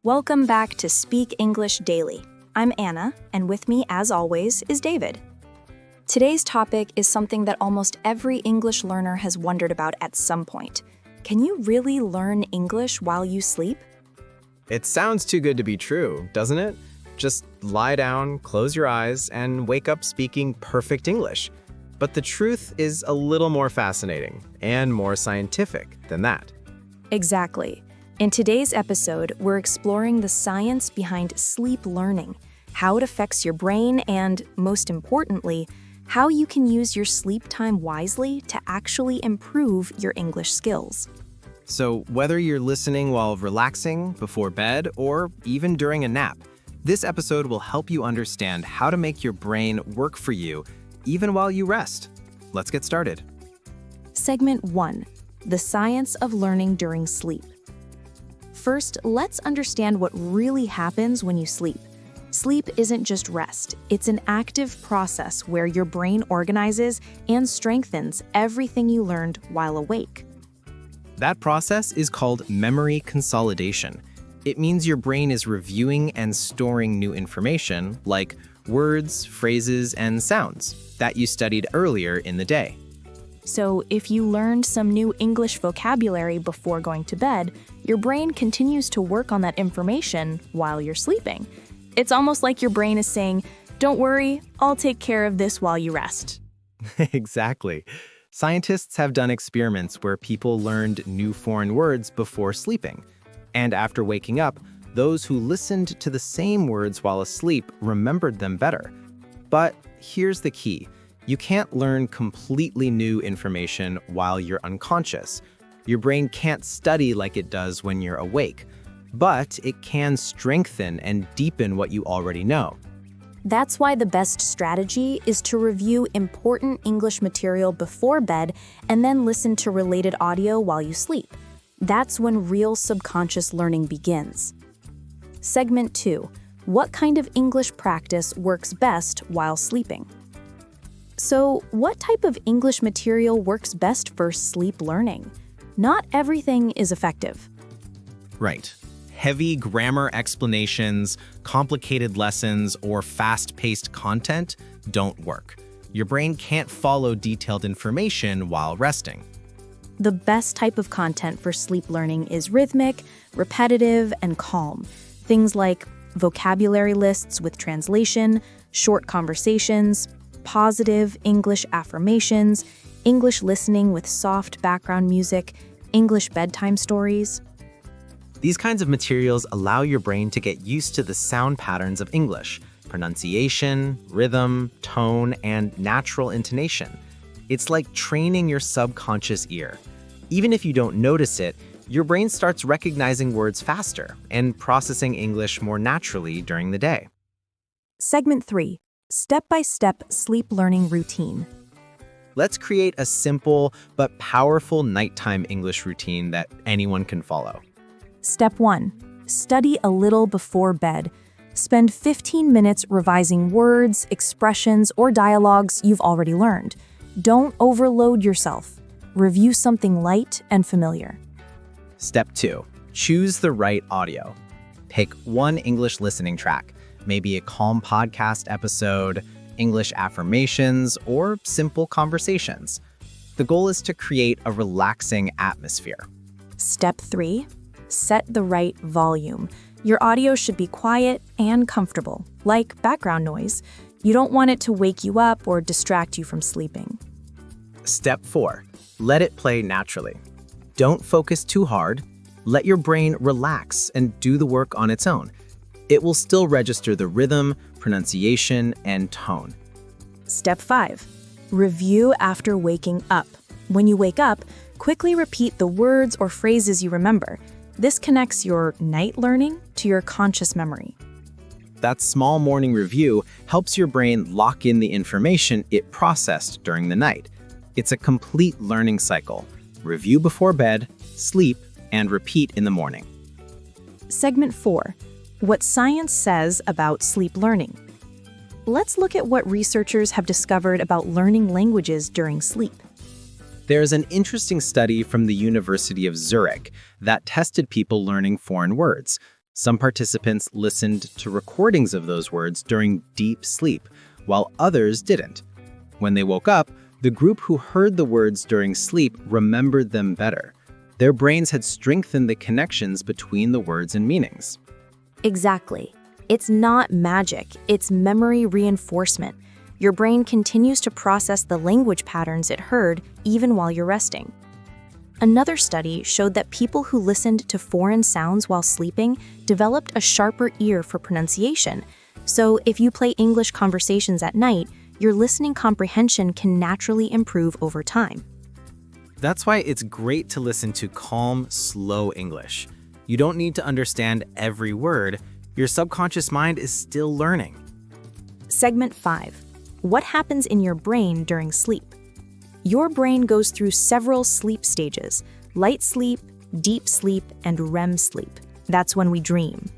Welcome back to Speak English Daily. I'm Anna, and with me, as always, is David. Today's topic is something that almost every English learner has wondered about at some point. Can you really learn English while you sleep? It sounds too good to be true, doesn't it? Just lie down, close your eyes, and wake up speaking perfect English. But the truth is a little more fascinating and more scientific than that. Exactly. In today's episode, we're exploring the science behind sleep learning, how it affects your brain, and, most importantly, how you can use your sleep time wisely to actually improve your English skills. So whether you're listening while relaxing, before bed, or even during a nap, this episode will help you understand how to make your brain work for you even while you rest. Let's get started. Segment 1. The science of learning during sleep. First, let's understand what really happens when you sleep. Sleep isn't just rest. It's an active process where your brain organizes and strengthens everything you learned while awake. That process is called memory consolidation. It means your brain is reviewing and storing new information, like words, phrases, and sounds that you studied earlier in the day. So if you learned some new English vocabulary before going to bed, your brain continues to work on that information while you're sleeping. It's almost like your brain is saying, "Don't worry, I'll take care of this while you rest." Exactly. Scientists have done experiments where people learned new foreign words before sleeping. And after waking up, those who listened to the same words while asleep remembered them better. But here's the key. You can't learn completely new information while you're unconscious. Your brain can't study like it does when you're awake, but it can strengthen and deepen what you already know. That's why the best strategy is to review important English material before bed and then listen to related audio while you sleep. That's when real subconscious learning begins. Segment 2. What kind of English practice works best while sleeping? So, what type of English material works best for sleep learning? Not everything is effective. Right. Heavy grammar explanations, complicated lessons, or fast-paced content don't work. Your brain can't follow detailed information while resting. The best type of content for sleep learning is rhythmic, repetitive, and calm. Things like vocabulary lists with translation, short conversations, positive English affirmations, English listening with soft background music, English bedtime stories. These kinds of materials allow your brain to get used to the sound patterns of English, pronunciation, rhythm, tone, and natural intonation. It's like training your subconscious ear. Even if you don't notice it, your brain starts recognizing words faster and processing English more naturally during the day. Segment 3. Step-by-step sleep learning routine. Let's create a simple but powerful nighttime English routine that anyone can follow. Step 1. Study a little before bed. Spend 15 minutes revising words, expressions, or dialogues you've already learned. Don't overload yourself. Review something light and familiar. Step 2. Choose the right audio. Pick one English listening track, maybe a calm podcast episode, English affirmations, or simple conversations. The goal is to create a relaxing atmosphere. Step 3. Set the right volume. Your audio should be quiet and comfortable, like background noise. You don't want it to wake you up or distract you from sleeping. Step 4. Let it play naturally. Don't focus too hard. Let your brain relax and do the work on its own. It will still register the rhythm, pronunciation, and tone. Step 5. Review after waking up. When you wake up, quickly repeat the words or phrases you remember. This connects your night learning to your conscious memory. That small morning review helps your brain lock in the information it processed during the night. It's a complete learning cycle. Review before bed, sleep, and repeat in the morning. Segment 4. What science says about sleep learning. Let's look at what researchers have discovered about learning languages during sleep. There's an interesting study from the University of Zurich that tested people learning foreign words. Some participants listened to recordings of those words during deep sleep, while others didn't. When they woke up, the group who heard the words during sleep remembered them better. Their brains had strengthened the connections between the words and meanings. Exactly. It's not magic, it's memory reinforcement. Your brain continues to process the language patterns it heard even while you're resting. Another study showed that people who listened to foreign sounds while sleeping developed a sharper ear for pronunciation. So if you play English conversations at night, your listening comprehension can naturally improve over time. That's why it's great to listen to calm, slow English. You don't need to understand every word. Your subconscious mind is still learning. Segment 5. What happens in your brain during sleep? Your brain goes through several sleep stages: light sleep, deep sleep, and REM sleep. That's when we dream.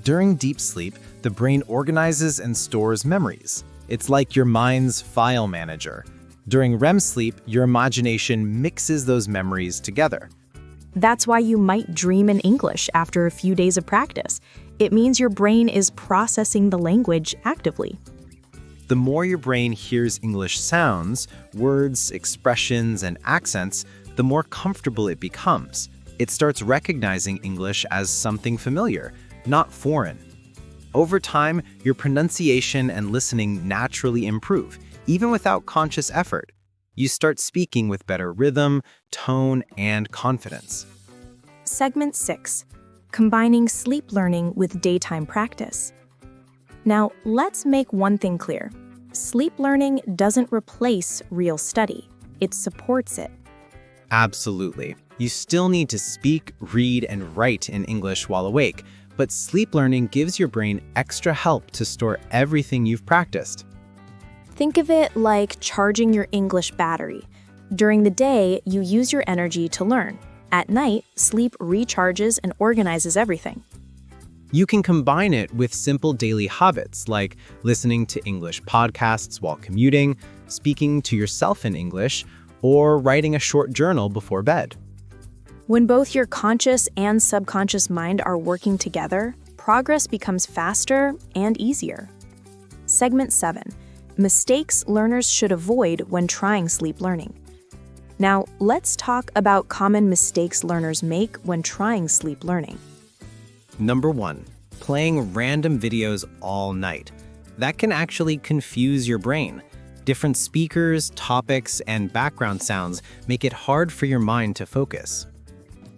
During deep sleep, the brain organizes and stores memories. It's like your mind's file manager. During REM sleep, your imagination mixes those memories together. That's why you might dream in English after a few days of practice. It means your brain is processing the language actively. The more your brain hears English sounds, words, expressions, and accents, the more comfortable it becomes. It starts recognizing English as something familiar, not foreign. Over time, your pronunciation and listening naturally improve, even without conscious effort. You start speaking with better rhythm, tone, and confidence. Segment 6. Combining sleep learning with daytime practice. Now, let's make one thing clear. Sleep learning doesn't replace real study. It supports it. Absolutely. You still need to speak, read, and write in English while awake, but sleep learning gives your brain extra help to store everything you've practiced. Think of it like charging your English battery. During the day, you use your energy to learn. At night, sleep recharges and organizes everything. You can combine it with simple daily habits like listening to English podcasts while commuting, speaking to yourself in English, or writing a short journal before bed. When both your conscious and subconscious mind are working together, progress becomes faster and easier. Segment 7. Mistakes learners should avoid when trying sleep learning. Now, let's talk about common mistakes learners make when trying sleep learning. Number 1, playing random videos all night. That can actually confuse your brain. Different speakers, topics, and background sounds make it hard for your mind to focus.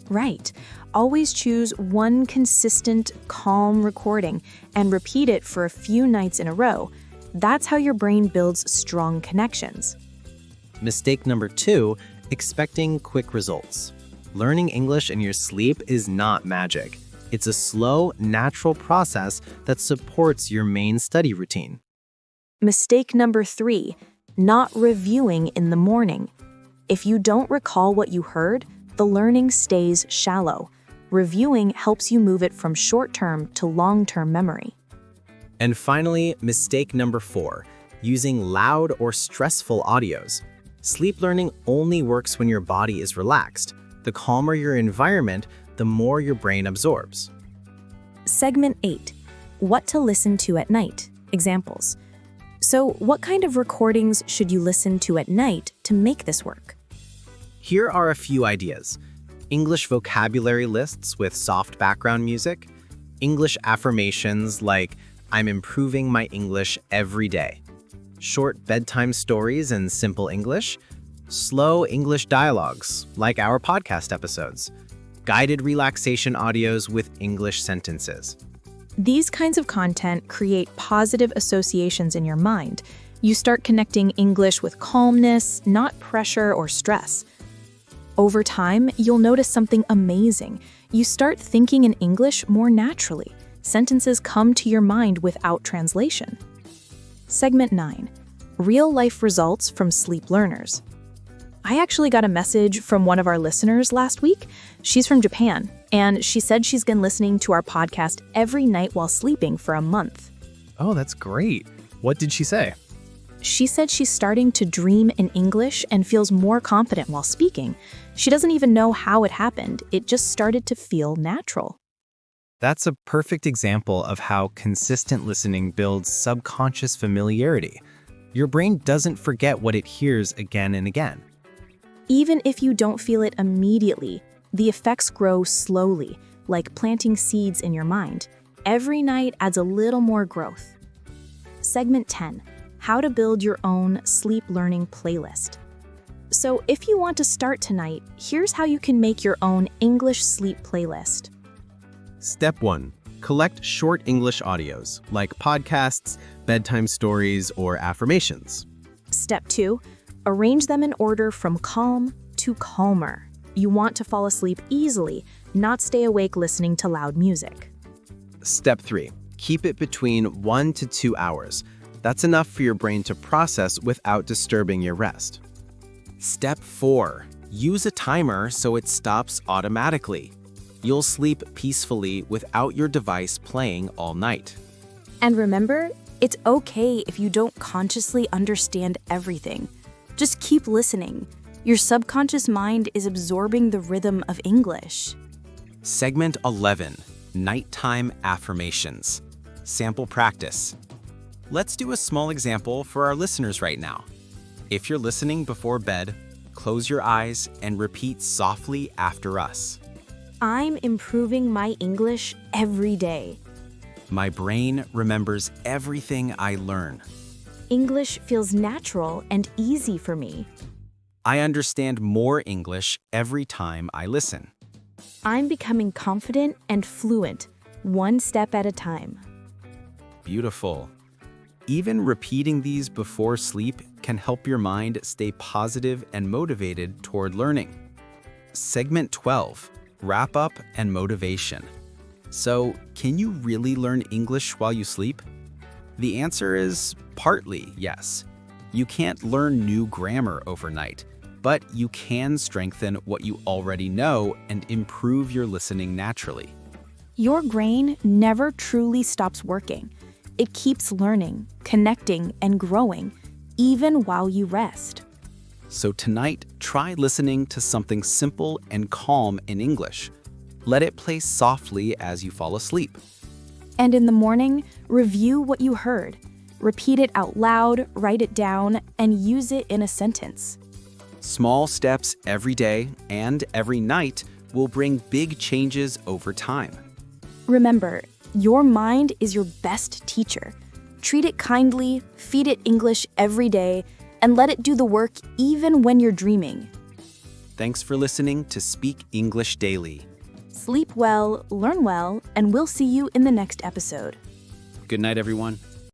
Right. Always choose one consistent, calm recording and repeat it for a few nights in a row. That's how your brain builds strong connections. Mistake number 2, expecting quick results. Learning English in your sleep is not magic. It's a slow, natural process that supports your main study routine. Mistake number 3, not reviewing in the morning. If you don't recall what you heard, the learning stays shallow. Reviewing helps you move it from short-term to long-term memory. And finally, mistake number 4, using loud or stressful audios. Sleep learning only works when your body is relaxed. The calmer your environment, the more your brain absorbs. Segment 8. What to listen to at night. Examples. So, what kind of recordings should you listen to at night to make this work? Here are a few ideas. English vocabulary lists with soft background music. English affirmations like, "I'm improving my English every day." Short bedtime stories in simple English. Slow English dialogues, like our podcast episodes. Guided relaxation audios with English sentences. These kinds of content create positive associations in your mind. You start connecting English with calmness, not pressure or stress. Over time, you'll notice something amazing. You start thinking in English more naturally. Sentences come to your mind without translation. Segment 9. Real-life results from sleep learners. I actually got a message from one of our listeners last week. She's from Japan, and she said she's been listening to our podcast every night while sleeping for a month. Oh, that's great. What did she say? She said she's starting to dream in English and feels more confident while speaking. She doesn't even know how it happened. It just started to feel natural. That's a perfect example of how consistent listening builds subconscious familiarity. Your brain doesn't forget what it hears again and again. Even if you don't feel it immediately, the effects grow slowly, like planting seeds in your mind. Every night adds a little more growth. Segment 10. How to build your own sleep learning playlist. So if you want to start tonight, here's how you can make your own English sleep playlist. Step 1. Collect short English audios, like podcasts, bedtime stories, or affirmations. Step 2. Arrange them in order from calm to calmer. You want to fall asleep easily, not stay awake listening to loud music. Step 3. Keep it between 1 to 2 hours. That's enough for your brain to process without disturbing your rest. Step 4. Use a timer so it stops automatically. You'll sleep peacefully without your device playing all night. And remember, it's okay if you don't consciously understand everything. Just keep listening. Your subconscious mind is absorbing the rhythm of English. Segment 11. Nighttime Affirmations. Sample practice. Let's do a small example for our listeners right now. If you're listening before bed, close your eyes and repeat softly after us. I'm improving my English every day. My brain remembers everything I learn. English feels natural and easy for me. I understand more English every time I listen. I'm becoming confident and fluent, one step at a time. Beautiful. Even repeating these before sleep can help your mind stay positive and motivated toward learning. Segment 12. Wrap up and motivation. So, can you really learn English while you sleep? The answer is partly yes. You can't learn new grammar overnight, but you can strengthen what you already know and improve your listening naturally. Your brain never truly stops working. It keeps learning, connecting, and growing, even while you rest. So tonight, try listening to something simple and calm in English. Let it play softly as you fall asleep. And in the morning, review what you heard. Repeat it out loud, write it down, and use it in a sentence. Small steps every day and every night will bring big changes over time. Remember, your mind is your best teacher. Treat it kindly, feed it English every day, and let it do the work even when you're dreaming. Thanks for listening to Speak English Daily. Sleep well, learn well, and we'll see you in the next episode. Good night, everyone.